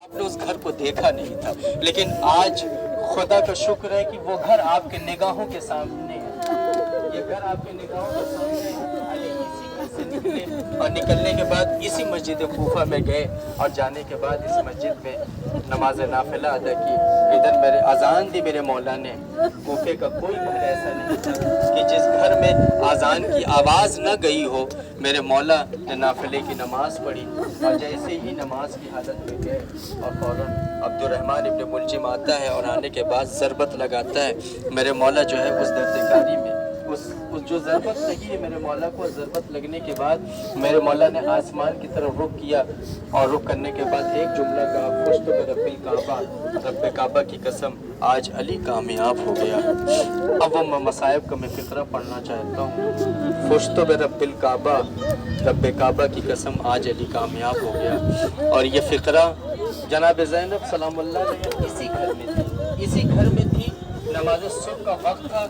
आपने उस घर को देखा नहीं था, लेकिन आज खुदा का शुक्र है कि वो घर आपके निगाहों के सामने है। ये घर आपके निगाहों के सामने है। अरे इसी घर से निकले और निकलने के बाद इसी मस्जिद कूफा में गए और जाने के बाद इस मस्जिद में नमाज नाफिला अदा की। इधर मेरे अजान दी मेरे मौला ने। कूफे का कोई घर ऐसा नहीं था कि जिस घर में अजान की आवाज़ न गई हो। मेरे मौला ने नाफिले की नमाज पढ़ी और जैसे ही नमाज की हालत में गए और फौरन अब्दुर्रहमान इब्न मुलजिम आता है और आने के बाद ज़रबत लगाता है। मेरे मौला जो है उस दर्दकारी में उस जो ज़रबत लगी है मेरे मौला को, ज़रबत लगने के बाद मेरे मौला ने आसमान की तरफ रुख किया और रुख करने के बाद एक जुमला कहा, फुश्त रब्बिल काबा, रब्बे काबा की कसम आज अली कामयाब हो गया। अब वो मसाइब का मैं फ़िक्रा पढ़ना चाहता हूँ। फुश्त रब्बिल काबा, रब्बे काबा की कसम आज अली कामयाब हो गया। और ये फ़िक्रा जनाब ज़ैनब सलामुल्लाह अलैहा इसी घर में थी, इसी घर में थी। नमाज सुबह का वक्त था।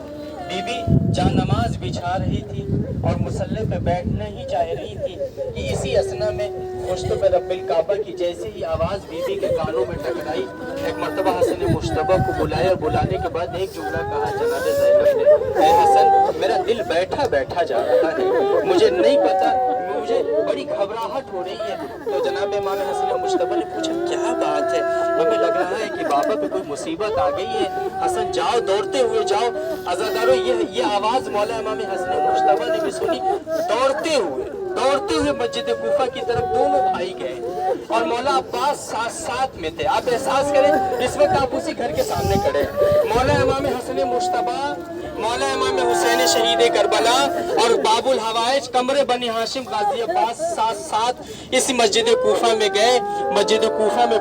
बीबी जहाँ नमाज बिछा रही थी और मुसल्ले पे बैठना ही चाह रही थी कि इसी असना में मुश्तब रब्बिल काबा की जैसे ही आवाज़ बीबी के कानों में टकराई। एक मरतबा हसन मुश्तबा को बुलाया और बुलाने के बाद एक जुमला कहा जनाब ज़ैनब ने, ए हसन मेरा दिल बैठा बैठा जा रहा है, मुझे नहीं पता, मुझे बड़ी घबराहट हो रही है। तो जनाब इमाम हसन मुश्तबा ने पूछा क्या बात है, हमें लग रहा है कि बाबा पे कोई मुसीबत आ गई है। हसन जाओ, दौड़ते हुए जाओ। अज़ादारों ये आवाज़ मौला इमाम हसन मुश्तबा ने भी सुनी। दौड़ते हुए मस्जिद कूफा की तरफ दोनों भाई गए और मौला अब्बास साथ में थे। आप एहसास करें इस वक्त आप उसी घर के सामने खड़े हैं। मौला इमाम हसन मुश्तबा, मौला इमाम हुसैन शहीद करबला और बाबुल हवाइज कमरे बनी हाशिम गाजी अब्बास साथ इस मस्जिद कूफा में गए। मस्जिद कूफा में